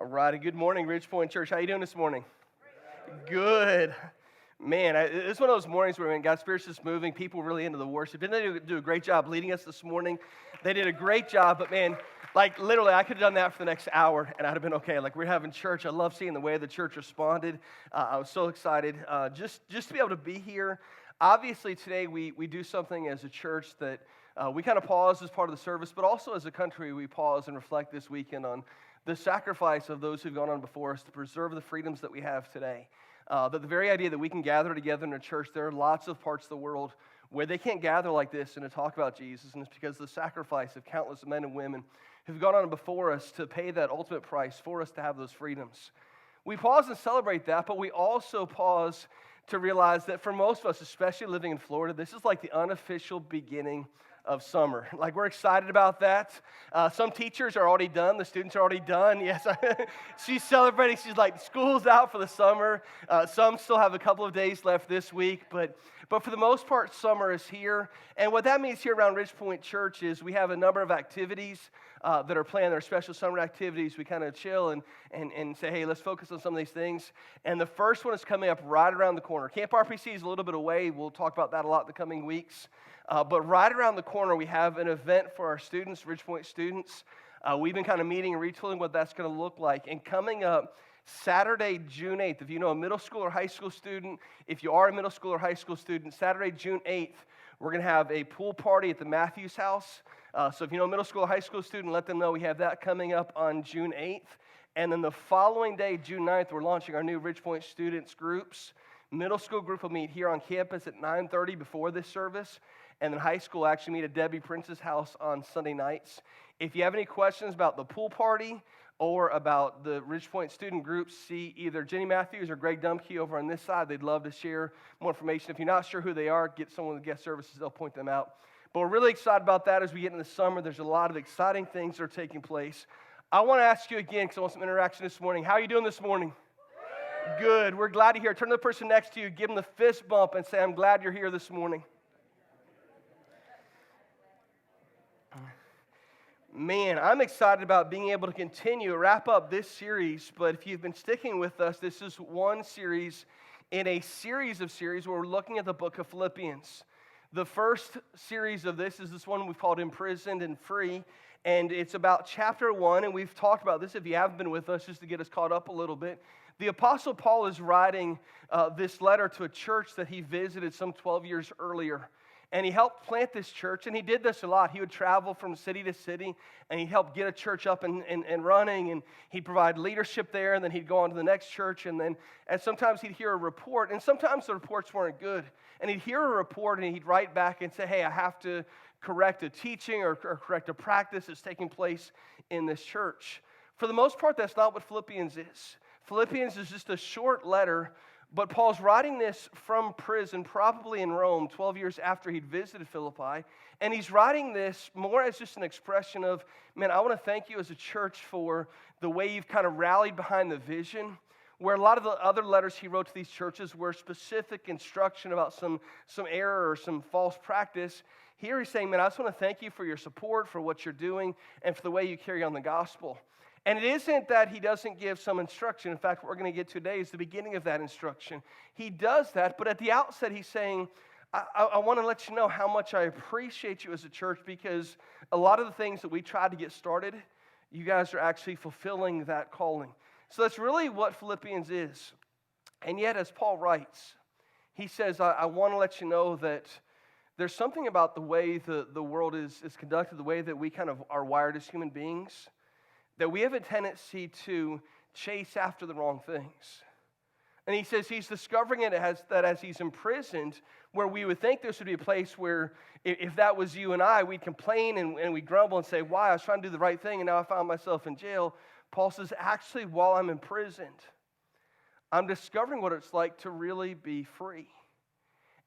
All right, good morning, Ridgepoint Church. How you doing this morning? Good. Man, it's one of those mornings where, God's Spirit's just moving. People really into the worship. Didn't they do a great job leading us this morning? They did a great job, but man, literally, I could have done that for the next hour, and I'd have been okay. We're having church. I love seeing the way the church responded. I was so excited just to be able to be here. Obviously, today we do something as a church that we kind of pause as part of the service, but also as a country, we pause and reflect this weekend on the sacrifice of those who've gone on before us to preserve the freedoms that we have today. That the very idea that we can gather together in a church, there are lots of parts of the world where they can't gather like this and to talk about Jesus, and it's because of the sacrifice of countless men and women who've gone on before us to pay that ultimate price for us to have those freedoms. We pause and celebrate that, but we also pause to realize that for most of us, especially living in Florida, this is like the unofficial beginning of summer. We're excited about that. Some teachers are already done. The students are already done. Yes, she's celebrating. She's like, school's out for the summer. Some still have a couple of days left this week, but for the most part, summer is here. And what that means here around Ridgepoint Church is we have a number of activities that are planned. They're special summer activities. We kind of chill and say, hey, let's focus on some of these things. And the first one is coming up right around the corner. Camp RPC is a little bit away. We'll talk about that a lot in the coming weeks. But right around the corner, we have an event for our students, Ridgepoint students. We've been kind of meeting and retooling what that's going to look like. And coming up Saturday, June 8th, if you know a middle school or high school student, if you are a middle school or high school student, Saturday, June 8th, we're going to have a pool party at the Matthews house. So if you know a middle school or high school student, let them know we have that coming up on June 8th. And then the following day, June 9th, we're launching our new Ridgepoint students groups. Middle school group will meet here on campus at 9:30 before this service. And then high school actually meet at Debbie Prince's house on Sunday nights. If you have any questions about the pool party or about the Ridgepoint student groups, see either Jenny Matthews or Greg Dumke over on this side. They'd love to share more information. If you're not sure who they are, get someone with guest services. They'll point them out. But we're really excited about that as we get into the summer. There's a lot of exciting things that are taking place. I want to ask you again, because I want some interaction this morning. How are you doing this morning? Good. We're glad you're here. Turn to the person next to you, give them the fist bump, and say, I'm glad you're here this morning. Man, I'm excited about being able to continue, wrap up this series, but if you've been sticking with us, this is one series in a series of series where we're looking at the book of Philippians. The first series of this is this one we've called Imprisoned and Free, and it's about chapter 1, and we've talked about this if you haven't been with us, just to get us caught up a little bit. The Apostle Paul is writing this letter to a church that he visited some 12 years earlier. And he helped plant this church, and he did this a lot. He would travel from city to city, and he'd help get a church up and running, and he'd provide leadership there, and then he'd go on to the next church, and sometimes he'd hear a report, and sometimes the reports weren't good. And he'd hear a report, and he'd write back and say, hey, I have to correct a teaching or correct a practice that's taking place in this church. For the most part, that's not what Philippians is. Philippians is just a short letter. But Paul's writing this from prison, probably in Rome, 12 years after he'd visited Philippi. And he's writing this more as just an expression of, man, I want to thank you as a church for the way you've kind of rallied behind the vision. Where a lot of the other letters he wrote to these churches were specific instruction about some error or some false practice. Here he's saying, man, I just want to thank you for your support, for what you're doing, and for the way you carry on the gospel. And it isn't that he doesn't give some instruction. In fact, what we're going to get today is the beginning of that instruction. He does that, but at the outset, he's saying, I want to let you know how much I appreciate you as a church, because a lot of the things that we tried to get started, you guys are actually fulfilling that calling. So that's really what Philippians is. And yet, as Paul writes, he says, I want to let you know that there's something about the way the world is conducted, the way that we kind of are wired as human beings, that we have a tendency to chase after the wrong things. And he says he's discovering it as he's imprisoned, where we would think this would be a place where if that was you and I, we'd complain and we'd grumble and say, why? I was trying to do the right thing and now I found myself in jail. Paul says, actually, while I'm imprisoned, I'm discovering what it's like to really be free.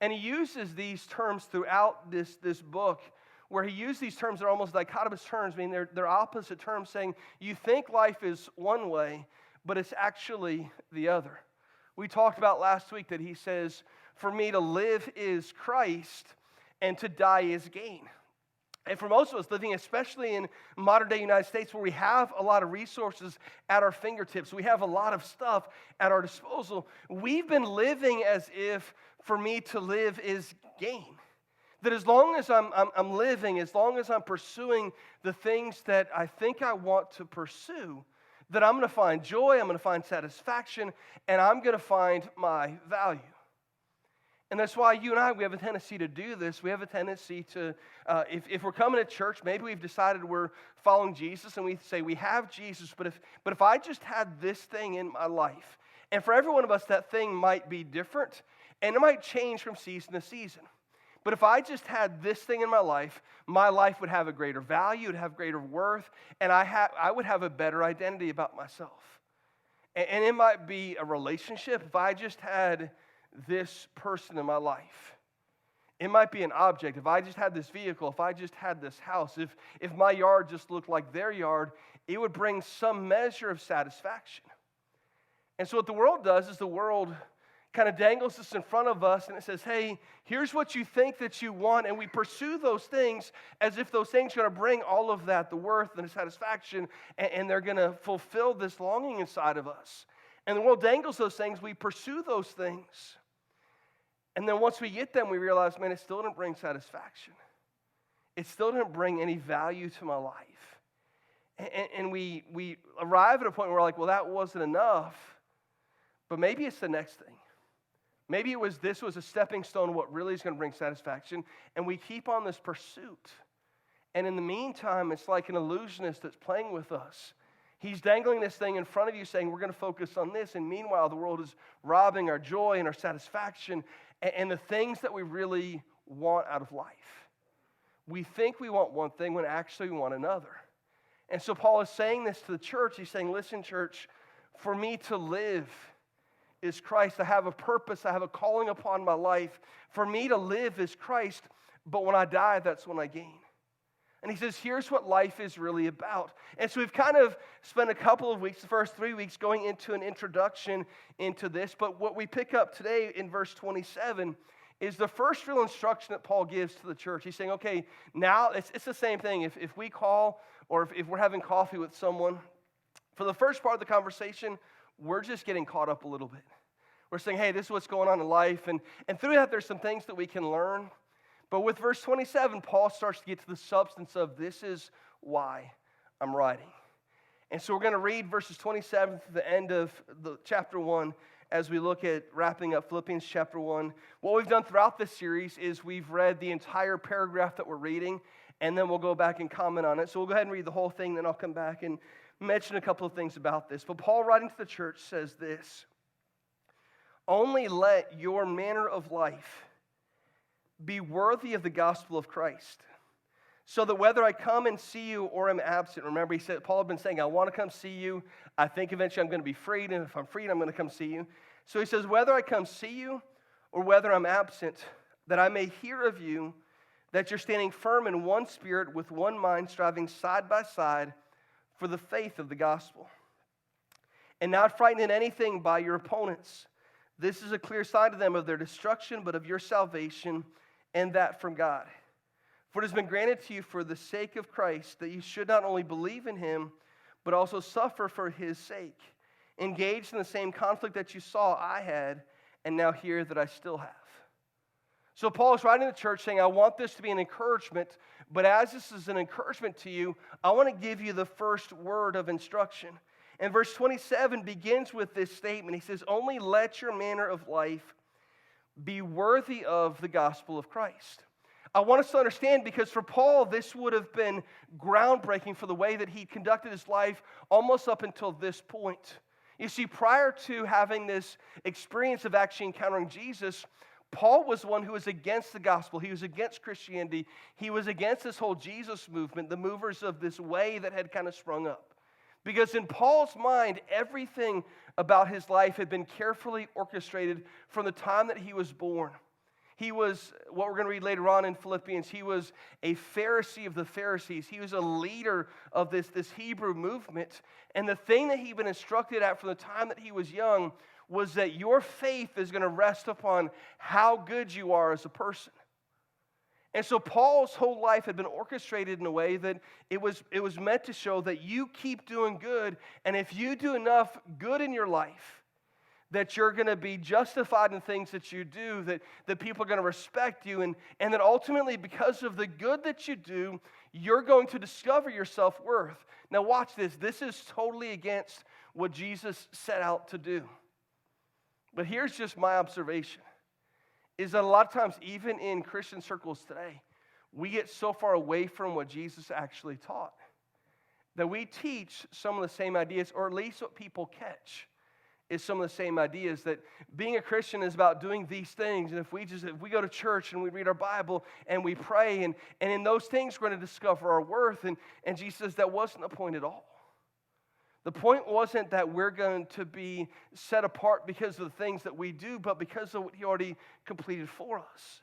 And he uses these terms throughout this book, where he used these terms that are almost dichotomous terms, I mean, they're opposite terms, saying you think life is one way, but it's actually the other. We talked about last week that he says, for me to live is Christ, and to die is gain. And for most of us living, especially in modern day United States, where we have a lot of resources at our fingertips, we have a lot of stuff at our disposal, we've been living as if for me to live is gain. That as long as I'm living, as long as I'm pursuing the things that I think I want to pursue, that I'm going to find joy, I'm going to find satisfaction, and I'm going to find my value. And that's why you and I, we have a tendency to do this. We have a tendency to, if we're coming to church, maybe we've decided we're following Jesus, and we say we have Jesus, but if I just had this thing in my life, and for every one of us, that thing might be different, and it might change from season to season. But if I just had this thing in my life would have a greater value, it would have greater worth, and I would have a better identity about myself. And it might be a relationship. If I just had this person in my life, it might be an object. If I just had this vehicle, if I just had this house, if my yard just looked like their yard, it would bring some measure of satisfaction. And so what the world does is the world kind of dangles this in front of us, and it says, hey, here's what you think that you want, and we pursue those things as if those things are going to bring all of that, the worth and the satisfaction, and they're going to fulfill this longing inside of us. And the world dangles those things, we pursue those things, and then once we get them, we realize, man, it still didn't bring satisfaction. It still didn't bring any value to my life. And we arrive at a point where we're like, well, that wasn't enough, but maybe it's the next thing. Maybe this was a stepping stone to what really is going to bring satisfaction, and we keep on this pursuit. And in the meantime, it's like an illusionist that's playing with us. He's dangling this thing in front of you saying, we're going to focus on this, and meanwhile, the world is robbing our joy and our satisfaction and the things that we really want out of life. We think we want one thing when actually we want another. And so Paul is saying this to the church. He's saying, listen, church, for me to live is Christ. I have a purpose. I have a calling upon my life. For me to live is Christ, but when I die, that's when I gain. And he says, here's what life is really about. And so we've kind of spent a couple of weeks, the first 3 weeks, going into an introduction into this. But what we pick up today in verse 27 is the first real instruction that Paul gives to the church. He's saying, okay, now it's the same thing. If we call or if we're having coffee with someone, for the first part of the conversation, we're just getting caught up a little bit. We're saying, hey, this is what's going on in life. And through that, there's some things that we can learn. But with verse 27, Paul starts to get to the substance of this is why I'm writing. And so we're going to read verses 27 to the end of the chapter 1 as we look at wrapping up Philippians chapter 1. What we've done throughout this series is we've read the entire paragraph that we're reading, and then we'll go back and comment on it. So we'll go ahead and read the whole thing, then I'll come back and mention a couple of things about this. But Paul, writing to the church, says this: only let your manner of life be worthy of the gospel of Christ, so that whether I come and see you or am absent. Remember, he said, Paul had been saying, I want to come see you. I think eventually I'm going to be freed, and if I'm freed, I'm going to come see you. So he says, whether I come see you or whether I'm absent, that I may hear of you, that you're standing firm in one spirit with one mind, striving side by side for the faith of the gospel, and not frightened in anything by your opponents. This is a clear sign to them of their destruction, but of your salvation, and that from God. For it has been granted to you for the sake of Christ that you should not only believe in him, but also suffer for his sake, engaged in the same conflict that you saw I had, and now hear that I still have. So Paul is writing to the church saying, I want this to be an encouragement, but as this is an encouragement to you, I want to give you the first word of instruction. And verse 27 begins with this statement. He says, only let your manner of life be worthy of the gospel of Christ. I want us to understand, because for Paul, this would have been groundbreaking for the way that he conducted his life almost up until this point. You see, prior to having this experience of actually encountering Jesus, Paul was one who was against the gospel. He was against Christianity. He was against this whole Jesus movement, the movers of this way that had kind of sprung up. Because in Paul's mind, everything about his life had been carefully orchestrated from the time that he was born. He was, what we're going to read later on in Philippians, he was a Pharisee of the Pharisees. He was a leader of this Hebrew movement. And the thing that he'd been instructed at from the time that he was young was that your faith is going to rest upon how good you are as a person. And so Paul's whole life had been orchestrated in a way that it was meant to show that you keep doing good, and if you do enough good in your life, that you're going to be justified in things that you do, that people are going to respect you, and that ultimately, because of the good that you do, you're going to discover your self-worth. Now watch this. This is totally against what Jesus set out to do. But here's just my observation, is that a lot of times, even in Christian circles today, we get so far away from what Jesus actually taught that we teach some of the same ideas, or at least what people catch is some of the same ideas, that being a Christian is about doing these things, and if we go to church and we read our Bible and we pray, and in those things we're going to discover our worth, and Jesus says that wasn't the point at all. The point wasn't that we're going to be set apart because of the things that we do, but because of what He already completed for us.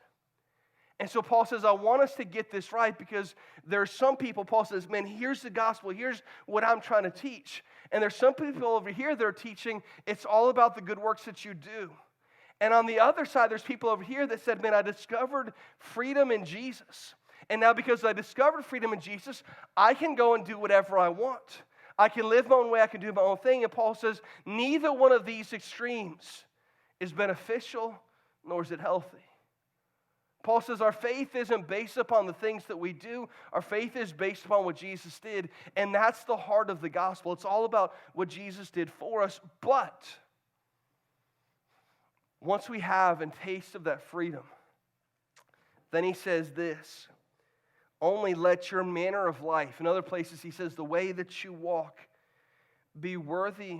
And so Paul says, I want us to get this right, because there are some people, Paul says, man, here's the gospel, here's what I'm trying to teach. And there's some people over here that are teaching it's all about the good works that you do. And on the other side, there's people over here that said, man, I discovered freedom in Jesus. And now because I discovered freedom in Jesus, I can go and do whatever I want. I can live my own way, I can do my own thing. And Paul says, neither one of these extremes is beneficial, nor is it healthy. Paul says our faith isn't based upon the things that we do. Our faith is based upon what Jesus did. And that's the heart of the gospel. It's all about what Jesus did for us. But once we have and taste of that freedom, then he says this, only let your manner of life, in other places he says the way that you walk, be worthy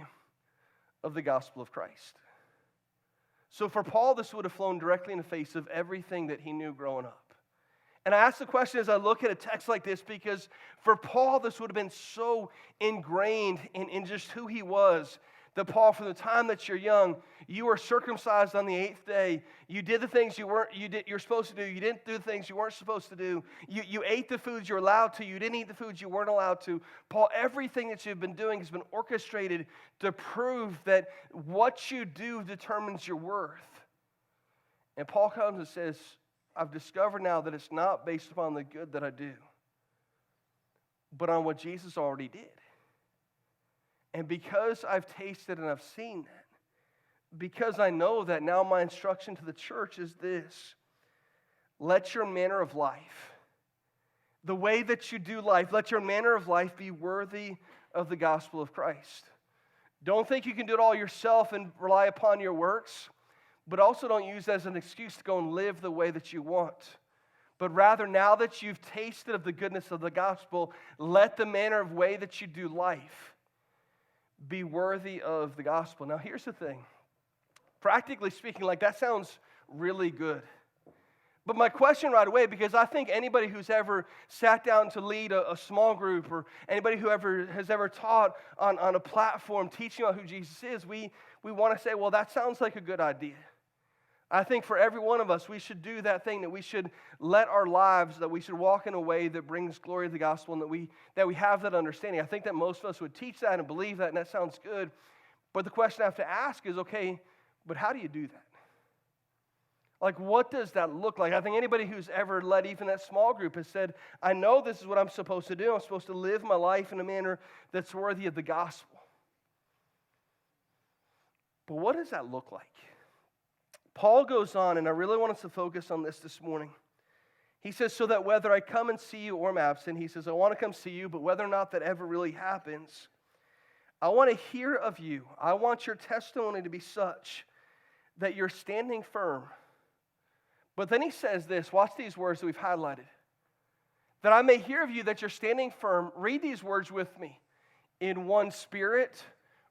of the gospel of Christ. So for Paul, this would have flown directly in the face of everything that he knew growing up. And I ask the question as I look at a text like this, because for Paul, this would have been so ingrained in just who he was, that Paul, from the time that you're young, you were circumcised on the 8th day. You did the things you're supposed to do. You didn't do the things you weren't supposed to do. You ate the foods you're allowed to. You didn't eat the foods you weren't allowed to. Paul, everything that you've been doing has been orchestrated to prove that what you do determines your worth. And Paul comes and says, I've discovered now that it's not based upon the good that I do, but on what Jesus already did. And because I've tasted and I've seen that, because I know that, now my instruction to the church is this: let your manner of life, the way that you do life, let your manner of life be worthy of the gospel of Christ. Don't think you can do it all yourself and rely upon your works, but also don't use that as an excuse to go and live the way that you want. But rather, now that you've tasted of the goodness of the gospel, let the manner of way that you do life be worthy of the gospel. Now, here's the thing. Practically speaking, like, that sounds really good. But my question right away, because I think anybody who's ever sat down to lead a small group, or anybody who has ever taught on a platform teaching on who Jesus is, we want to say, well, that sounds like a good idea. I think for every one of us, we should do that thing, that we should let our lives, that we should walk in a way that brings glory to the gospel, and that we have that understanding. I think that most of us would teach that and believe that, and that sounds good. But the question I have to ask is, okay, but how do you do that? Like, what does that look like? I think anybody who's ever led even that small group has said, I know this is what I'm supposed to do. I'm supposed to live my life in a manner that's worthy of the gospel. But what does that look like? Paul goes on, and I really want us to focus on this morning. He says, so that whether I come and see you or I'm absent, he says, I want to come see you, but whether or not that ever really happens, I want to hear of you. I want your testimony to be such that you're standing firm. But then he says this, watch these words that we've highlighted. That I may hear of you that you're standing firm. Read these words with me. In one spirit,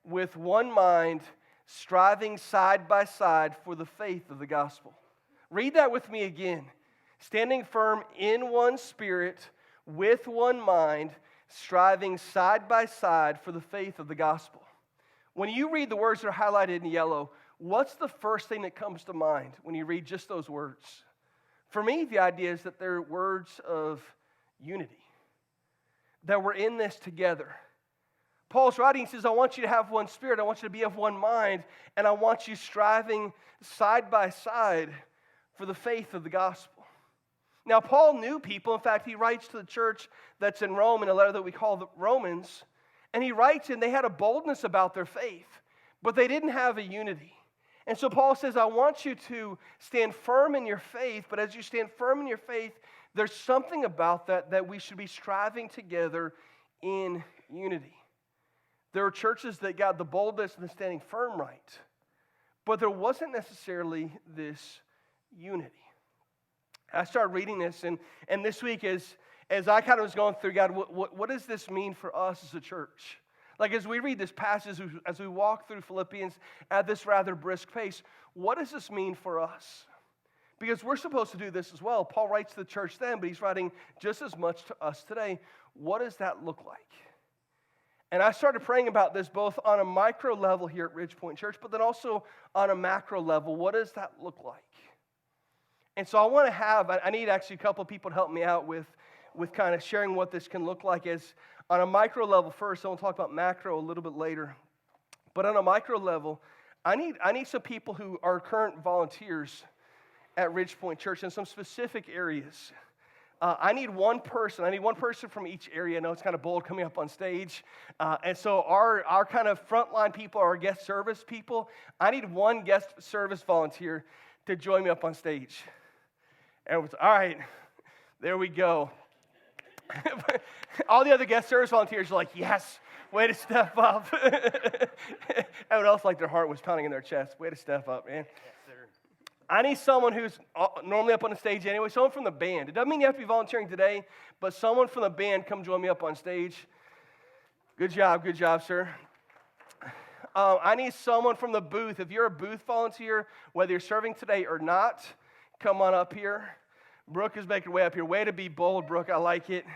with one mind, striving side by side for the faith of the gospel. Read that with me again. Standing firm in one spirit, with one mind, striving side by side for the faith of the gospel. When you read the words that are highlighted in yellow, what's the first thing that comes to mind when you read just those words? For me, the idea is that they're words of unity, that we're in this together. Paul's writing, he says, I want you to have one spirit, I want you to be of one mind, and I want you striving side by side for the faith of the gospel. Now, Paul knew people. In fact, he writes to the church that's in Rome in a letter that we call the Romans, and he writes, and they had a boldness about their faith, but they didn't have a unity. And so Paul says, I want you to stand firm in your faith, but as you stand firm in your faith, there's something about that we should be striving together in unity. There were churches that got the boldness and the standing firm right, but there wasn't necessarily this unity. I started reading this, and this week as I kind of was going through, God, what does this mean for us as a church? Like as we read this passage, as we walk through Philippians at this rather brisk pace, what does this mean for us? Because we're supposed to do this as well. Paul writes to the church then, but he's writing just as much to us today. What does that look like? And I started praying about this both on a micro level here at Ridge Point Church, but then also on a macro level. What does that look like? And so I need actually a couple of people to help me out with kind of sharing what this can look like as on a micro level first. I will talk about macro a little bit later. But on a micro level, I need some people who are current volunteers at Ridge Point Church in some specific areas. I need one person from each area. I know it's kind of bold coming up on stage. And so our kind of frontline people, our guest service people, I need one guest service volunteer to join me up on stage. And it was, all right, there we go. All the other guest service volunteers are like, yes, way to step up. Everyone else, like their heart was pounding in their chest. Way to step up, man. Yes, sir. I need someone who's normally up on the stage anyway, someone from the band. It doesn't mean you have to be volunteering today, but someone from the band come join me up on stage. Good job, sir. I need someone from the booth. If you're a booth volunteer, whether you're serving today or not, come on up here. Brooke is making her way up here. Way to be bold, Brooke. I like it.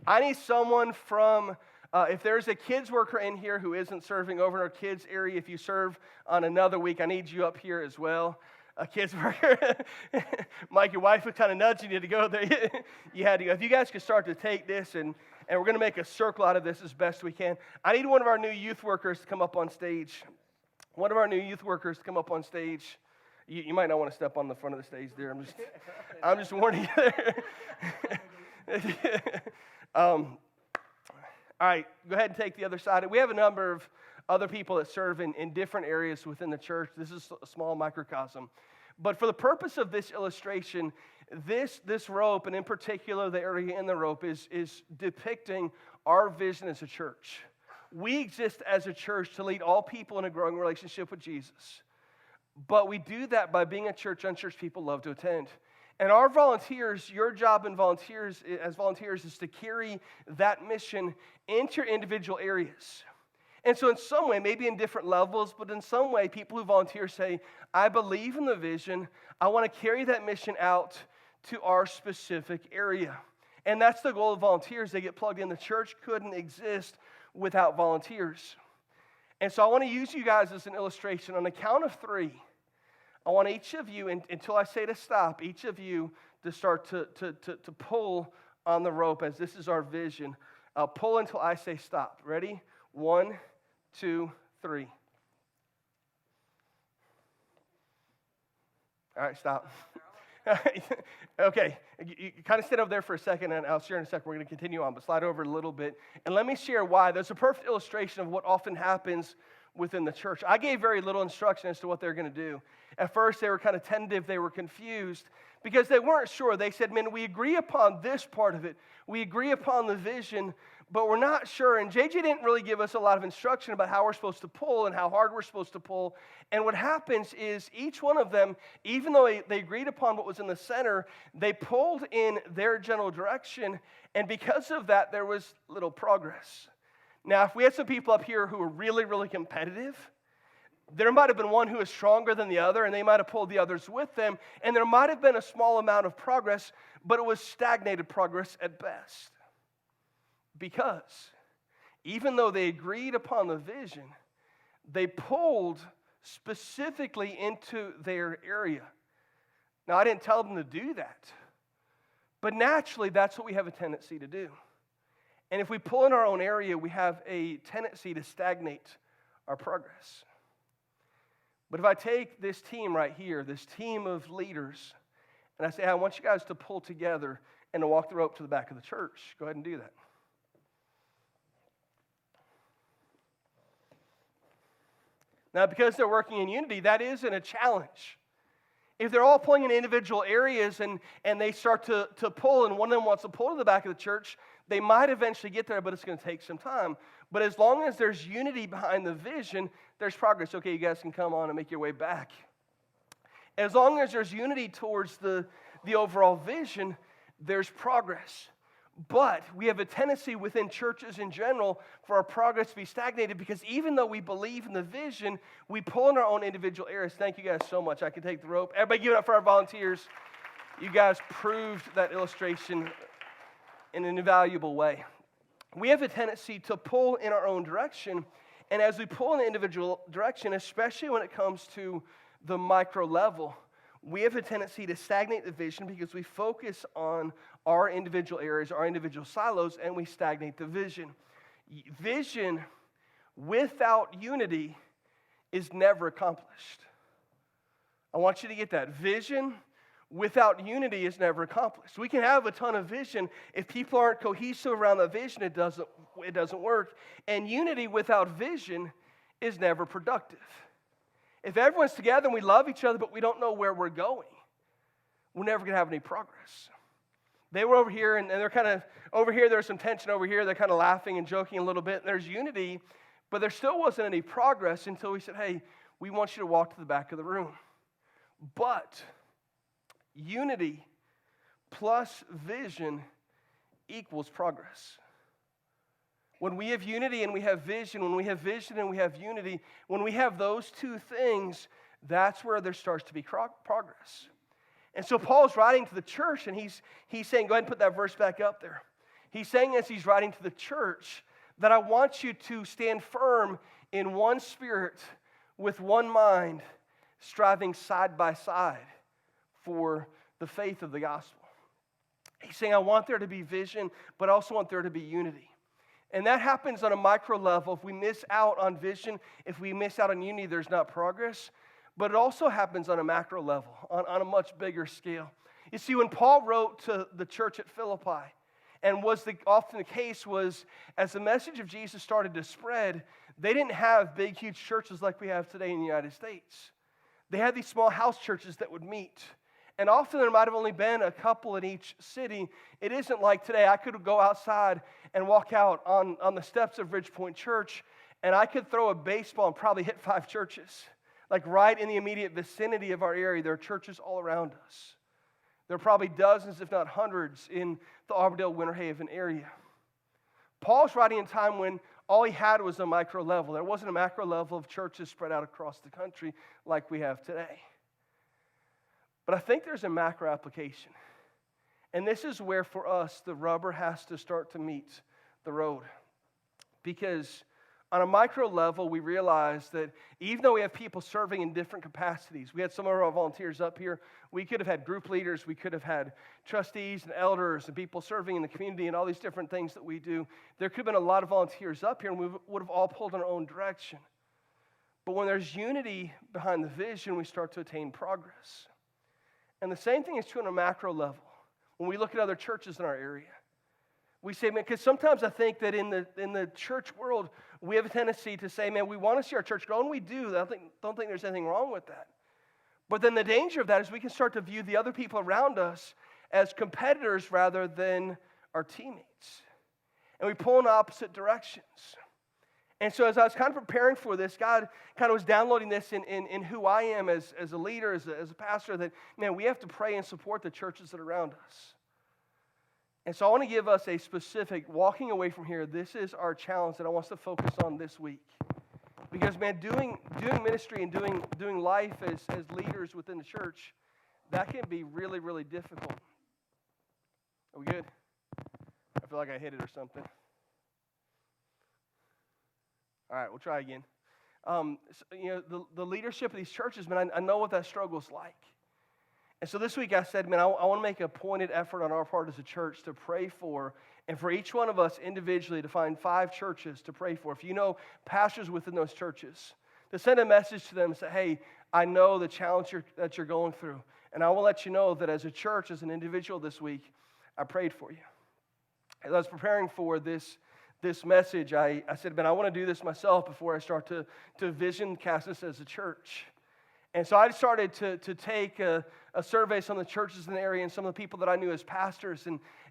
I need someone from, if there's a kids worker in here who isn't serving over in our kids area, if you serve on another week, I need you up here as well. A kids worker. Mike, your wife was kind of nudging you to go there. You had to go. If you guys could start to take this, and we're going to make a circle out of this as best we can. I need one of our new youth workers to come up on stage. One of our new youth workers to come up on stage. You might not want to step on the front of the stage there. I'm just warning you there. All right, go ahead and take the other side. We have a number of other people that serve in different areas within the church. This is a small microcosm. But for the purpose of this illustration, this rope, and in particular the area in the rope, is depicting our vision as a church. We exist as a church to lead all people in a growing relationship with Jesus. But we do that by being a church unchurched people love to attend. And our volunteers, your job as volunteers is to carry that mission into your individual areas. And so in some way, maybe in different levels, but in some way, people who volunteer say, I believe in the vision. I want to carry that mission out to our specific area. And that's the goal of volunteers. They get plugged in. The church couldn't exist without volunteers. And so I want to use you guys as an illustration. On the count of 3, I want each of you, until I say to stop, each of you to start to pull on the rope as this is our vision. Pull until I say stop. Ready? 1, 2, 3. All right, stop. Okay, you kind of sit over there for a second, and I'll share in a second. We're going to continue on, but slide over a little bit. And let me share why. There's a perfect illustration of what often happens within the church. I gave very little instruction as to what they're going to do. At first, they were kind of tentative. They were confused because they weren't sure. They said, man, we agree upon this part of it. We agree upon the vision, but we're not sure. And JJ didn't really give us a lot of instruction about how we're supposed to pull and how hard we're supposed to pull. And what happens is each one of them, even though they agreed upon what was in the center, they pulled in their general direction. And because of that, there was little progress. Now, if we had some people up here who were really, really competitive, there might have been one who was stronger than the other, and they might have pulled the others with them, and there might have been a small amount of progress, but it was stagnated progress at best. Because even though they agreed upon the vision, they pulled specifically into their area. Now, I didn't tell them to do that, but naturally, that's what we have a tendency to do. And if we pull in our own area, we have a tendency to stagnate our progress. But if I take this team right here, this team of leaders, And I say, hey, I want you guys to pull together and to walk the rope to the back of the church. Go ahead and do that. Now, because they're working in unity, that isn't a challenge. If they're all pulling in individual areas and they start to pull, and one of them wants to pull to the back of the church, they might eventually get there, but it's going to take some time. But as long as there's unity behind the vision, there's progress. Okay, you guys can come on and make your way back. As long as there's unity towards the overall vision, there's progress. But we have a tendency within churches in general for our progress to be stagnated because even though we believe in the vision, we pull in our own individual areas. Thank you guys so much. I can take the rope. Everybody give it up for our volunteers. You guys proved that illustration in an invaluable way. We have a tendency to pull in our own direction, and as we pull in the individual direction, especially when it comes to the micro level, we have a tendency to stagnate the vision because we focus on our individual areas, our individual silos, and we stagnate the vision. Vision without unity is never accomplished. I want you to get that. Vision without unity is never accomplished. We can have a ton of vision. If people aren't cohesive around the vision, it doesn't work. And unity without vision is never productive. If everyone's together and we love each other, but we don't know where we're going, we're never going to have any progress. They were over here, and they're kind of, over here, there's some tension over here. They're kind of laughing and joking a little bit. And there's unity, but there still wasn't any progress until we said, hey, we want you to walk to the back of the room. But unity plus vision equals progress. When we have unity and we have vision, when we have vision and we have unity, when we have those two things, that's where there starts to be progress. And so Paul's writing to the church, and he's saying, go ahead and put that verse back up there. He's saying as he's writing to the church that I want you to stand firm in one spirit with one mind, striving side by side for the faith of the gospel. He's saying I want there to be vision, but I also want there to be unity. And that happens on a micro level. If we miss out on vision, if we miss out on unity, there's not progress. But it also happens on a macro level, on a much bigger scale. You see, when Paul wrote to the church at Philippi, and often the case was, as the message of Jesus started to spread, they didn't have big, huge churches like we have today in the United States. They had these small house churches that would meet. And often there might have only been a couple in each city. It isn't like today. I could go outside and walk out on the steps of Ridgepoint Church, and I could throw a baseball and probably hit 5 churches. Like right in the immediate vicinity of our area, there are churches all around us. There are probably dozens, if not hundreds, in the Auburndale, Winter Haven area. Paul's writing in a time when all he had was a micro level. There wasn't a macro level of churches spread out across the country like we have today. But I think there's a macro application. And this is where, for us, the rubber has to start to meet the road. Because on a micro level, we realize that even though we have people serving in different capacities, we had some of our volunteers up here, we could have had group leaders, we could have had trustees and elders and people serving in the community and all these different things that we do. There could have been a lot of volunteers up here, and we would have all pulled in our own direction. But when there's unity behind the vision, we start to attain progress. And the same thing is true on a macro level. When we look at other churches in our area, we say, man, because sometimes I think that in the church world, we have a tendency to say, man, we want to see our church grow, and we do. I don't think there's anything wrong with that. But then the danger of that is we can start to view the other people around us as competitors rather than our teammates. And we pull in opposite directions. And so as I was kind of preparing for this, God kind of was downloading this in who I am as a leader, as a pastor, that, man, we have to pray and support the churches that are around us. And so I want to give us a specific, walking away from here, this is our challenge that I want us to focus on this week. Because, man, doing ministry and doing life as leaders within the church, that can be really, really difficult. Are we good? I feel like I hit it or something. All right, we'll try again. The leadership of these churches, man, I know what that struggle is like. And so this week I said, man, I want to make a pointed effort on our part as a church to pray for, and for each one of us individually to find 5 churches to pray for. If you know pastors within those churches, to send a message to them and say, hey, I know the challenge that you're going through, And I will let you know that as a church, as an individual this week, I prayed for you. As I was preparing for this message, I said, man, I want to do this myself before I start to vision cast this as a church. And so I started to take a survey on the churches in the area and some of the people that I knew as pastors.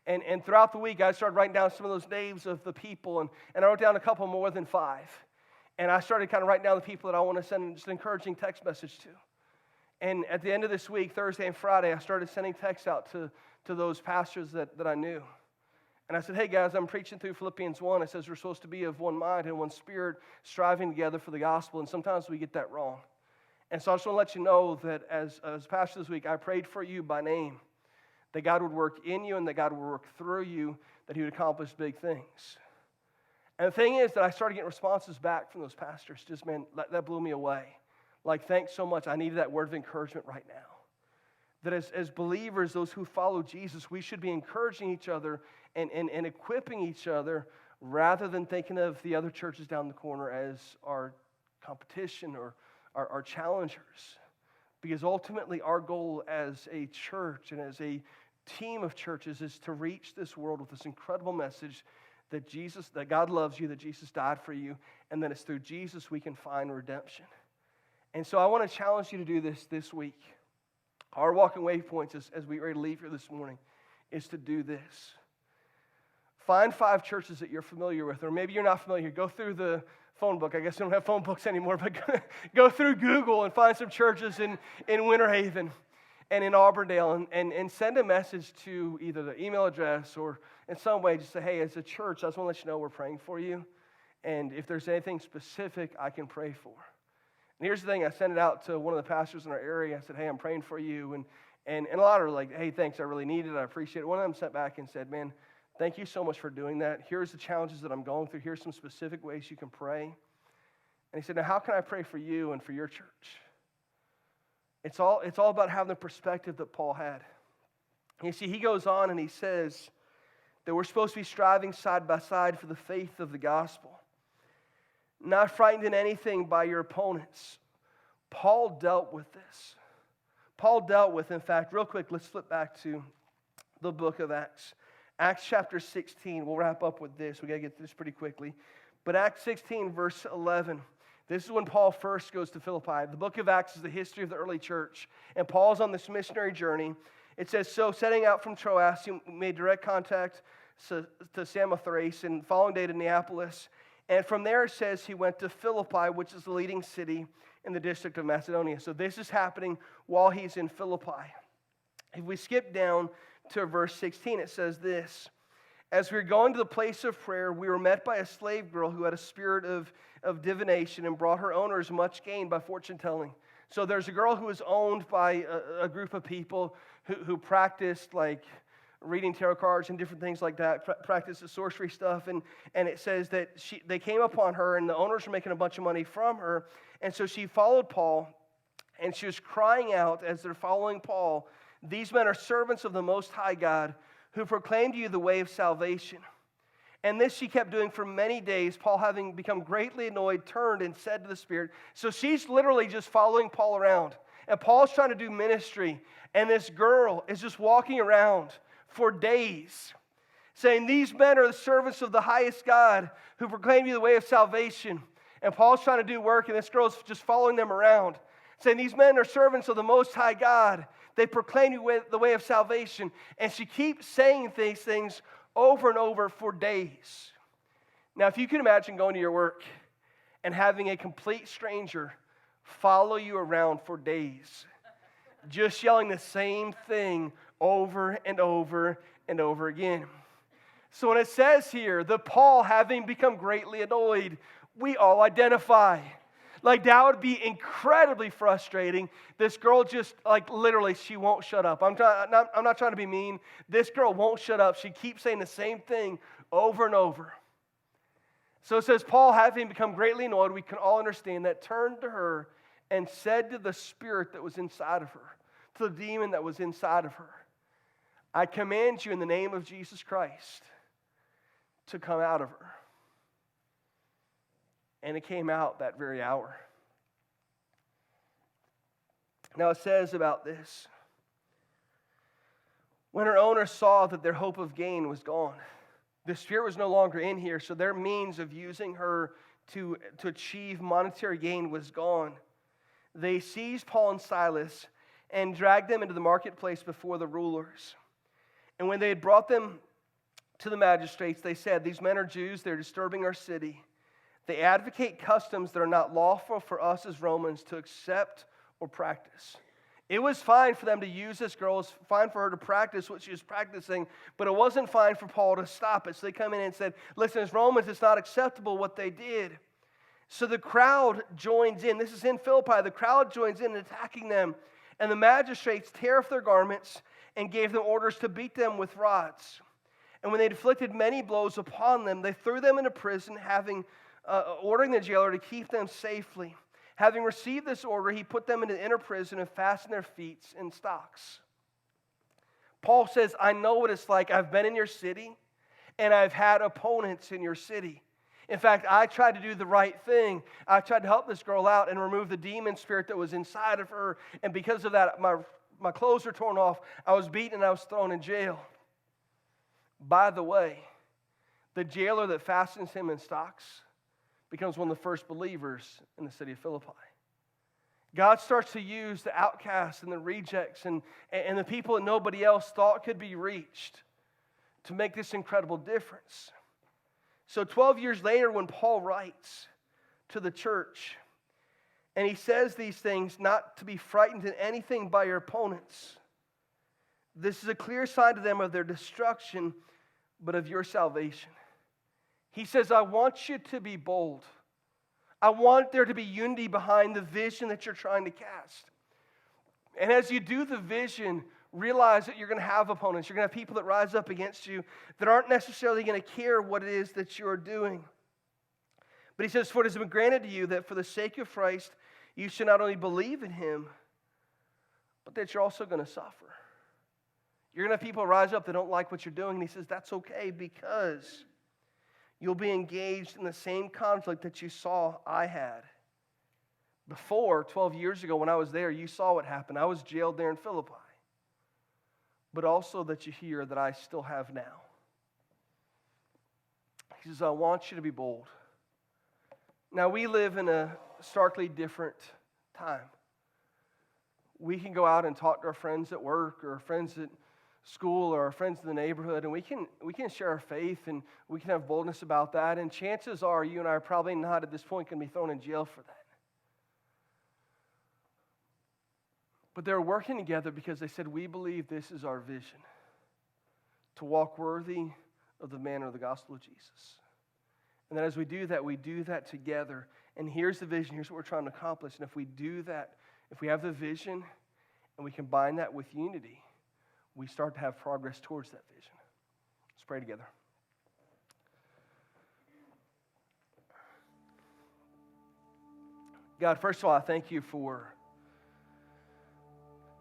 And throughout the week, I started writing down some of those names of the people. And I wrote down a couple more than 5. And I started kind of writing down the people that I want to send just an encouraging text message to. And at the end of this week, Thursday and Friday, I started sending texts out to those pastors that I knew. And I said, hey guys, I'm preaching through Philippians 1. It says we're supposed to be of one mind and one spirit, striving together for the gospel. And sometimes we get that wrong. And so I just want to let you know that as pastor this week, I prayed for you by name, that God would work in you and that God would work through you, that he would accomplish big things. And the thing is that I started getting responses back from those pastors. Just, man, that blew me away. Like, thanks so much. I needed that word of encouragement right now. That as believers, those who follow Jesus, we should be encouraging each other and equipping each other rather than thinking of the other churches down the corner as our competition or our challengers. Because ultimately our goal as a church and as a team of churches is to reach this world with this incredible message that God loves you, that Jesus died for you, and that it's through Jesus we can find redemption. And so I want to challenge you to do this week. Our walking waypoints as we ready to leave here this morning is to do this. Find 5 churches that you're familiar with, or maybe you're not familiar. Go through the phone book. I guess we don't have phone books anymore, but go through Google and find some churches in Winter Haven and in Auburndale and send a message to either the email address or in some way just say, hey, as a church, I just want to let you know we're praying for you. And if there's anything specific I can pray for. And here's the thing, I sent it out to one of the pastors in our area. I said, hey, I'm praying for you. And a lot are like, hey, thanks, I really need it. I appreciate it. One of them sent back and said, man, thank you so much for doing that. Here's the challenges that I'm going through. Here's some specific ways you can pray. And he said, now how can I pray for you and for your church? It's all about having the perspective that Paul had. You see, he goes on and he says that we're supposed to be striving side by side for the faith of the gospel. Not frightened in anything by your opponents. Paul dealt with this. Paul dealt with, in fact, real quick, let's flip back to the book of Acts. Acts chapter 16, we'll wrap up with this. We got to get through this pretty quickly. But Acts 16, verse 11, this is when Paul first goes to Philippi. The book of Acts is the history of the early church. And Paul's on this missionary journey. It says, so setting out from Troas, he made direct contact to Samothrace and following day to Neapolis. And from there it says he went to Philippi, which is the leading city in the district of Macedonia. So this is happening while he's in Philippi. If we skip down to verse 16, it says this. As we were going to the place of prayer, we were met by a slave girl who had a spirit of divination and brought her owners much gain by fortune telling. So there's a girl who was owned by a group of people who practiced like reading tarot cards and different things like that, practice the sorcery stuff, and it says that they came upon her, and the owners were making a bunch of money from her, and so she followed Paul, and she was crying out as they're following Paul, these men are servants of the Most High God, who proclaim to you the way of salvation. And this she kept doing for many days. Paul, having become greatly annoyed, turned and said to the Spirit, so she's literally just following Paul around, and Paul's trying to do ministry, and this girl is just walking around for days, saying, these men are the servants of the highest God who proclaim you the way of salvation. And Paul's trying to do work, and this girl's just following them around, saying, these men are servants of the Most High God. They proclaim you the way of salvation. And she keeps saying these things over and over for days. Now, if you can imagine going to your work and having a complete stranger follow you around for days, just yelling the same thing over and over and over again. So when it says here, that Paul, having become greatly annoyed, we all identify. Like, that would be incredibly frustrating. This girl just, like, literally, she won't shut up. I'm not trying to be mean. This girl won't shut up. She keeps saying the same thing over and over. So it says, Paul, having become greatly annoyed, we can all understand that, turned to her and said to the spirit that was inside of her, to the demon that was inside of her, I command you in the name of Jesus Christ to come out of her. And it came out that very hour. Now it says about this, When her owner saw that their hope of gain was gone, the Spirit was no longer in here, so their means of using her to achieve monetary gain was gone. They seized Paul and Silas and dragged them into the marketplace before the rulers. And when they had brought them to the magistrates, they said, "These men are Jews, they're disturbing our city. They advocate customs that are not lawful for us as Romans to accept or practice." It was fine for them to use this girl. It was fine for her to practice what she was practicing, but it wasn't fine for Paul to stop it. So they come in and said, "Listen, as Romans, it's not acceptable what they did." So the crowd joins in. This is in Philippi. The crowd joins in attacking them. And the magistrates tear off their garments and gave them orders to beat them with rods. And when they had inflicted many blows upon them, they threw them into prison, ordering the jailer to keep them safely. Having received this order, he put them into the inner prison and fastened their feet in stocks. Paul says, "I know what it's like. I've been in your city, and I've had opponents in your city. In fact, I tried to do the right thing. I tried to help this girl out and remove the demon spirit that was inside of her. And because of that, my clothes were torn off. I was beaten and I was thrown in jail." By the way, the jailer that fastens him in stocks becomes one of the first believers in the city of Philippi. God starts to use the outcasts and the rejects and the people that nobody else thought could be reached to make this incredible difference. So 12 years later, when Paul writes to the church, and he says these things, not to be frightened in anything by your opponents. This is a clear sign to them of their destruction, but of your salvation. He says, "I want you to be bold. I want there to be unity behind the vision that you're trying to cast. And as you do the vision, realize that you're going to have opponents. You're going to have people that rise up against you that aren't necessarily going to care what it is that you're doing." But he says, "For it has been granted to you that for the sake of Christ, you should not only believe in him, but that you're also going to suffer." You're going to have people rise up that don't like what you're doing. And he says, that's okay, because you'll be engaged in the same conflict that you saw I had. Before, 12 years ago when I was there, you saw what happened. I was jailed there in Philippi. But also that you hear that I still have now. He says, "I want you to be bold." Now, we live in a starkly different time. We can go out and talk to our friends at work or our friends at school or our friends in the neighborhood, and we can share our faith and we can have boldness about that. And chances are you and I are probably not at this point going to be thrown in jail for that. But they're working together because they said, "We believe this is our vision, to walk worthy of the manner of the gospel of Jesus." And that as we do that together. And here's the vision, here's what we're trying to accomplish. And if we do that, if we have the vision and we combine that with unity, we start to have progress towards that vision. Let's pray together. God, first of all, I thank you for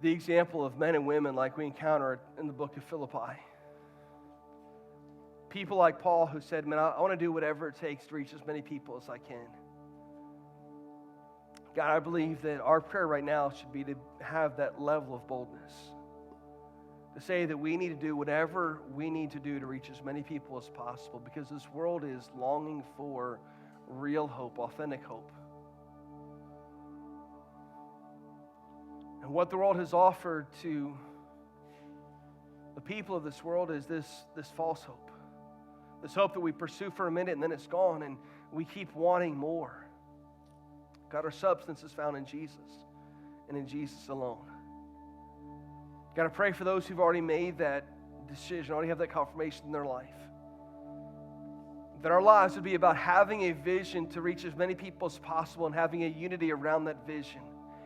the example of men and women like we encounter in the book of Philippi. People like Paul who said, "Man, I want to do whatever it takes to reach as many people as I can." God, I believe that our prayer right now should be to have that level of boldness. To say that we need to do whatever we need to do to reach as many people as possible, because this world is longing for real hope, authentic hope. And what the world has offered to the people of this world is this false hope. This hope that we pursue for a minute and then it's gone and we keep wanting more. God, our substance is found in Jesus and in Jesus alone. God, I pray for those who've already made that decision, already have that confirmation in their life. That our lives would be about having a vision to reach as many people as possible and having a unity around that vision.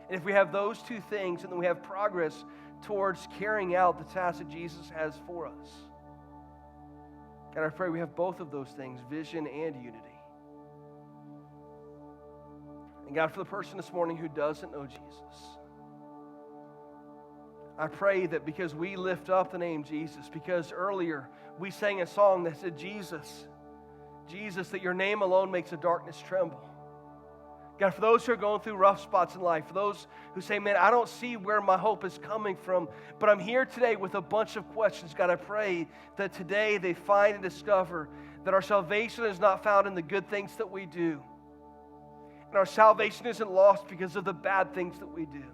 And if we have those two things, and then we have progress towards carrying out the task that Jesus has for us. God, I pray we have both of those things, vision and unity. And God, for the person this morning who doesn't know Jesus, I pray that because we lift up the name Jesus, because earlier we sang a song that said, Jesus, that your name alone makes the darkness tremble. God, for those who are going through rough spots in life, for those who say, man, I don't see where my hope is coming from, but I'm here today with a bunch of questions. God, I pray that today they find and discover that our salvation is not found in the good things that we do. And our salvation isn't lost because of the bad things that we do.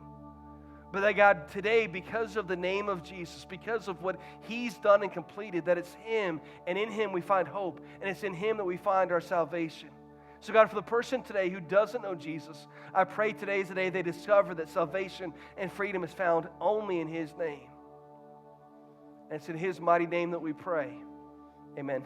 But that, God, today, because of the name of Jesus, because of what He's done and completed, that it's Him, and in Him we find hope, and it's in Him that we find our salvation. So God, for the person today who doesn't know Jesus, I pray today is the day they discover that salvation and freedom is found only in His name. And it's in His mighty name that we pray. Amen.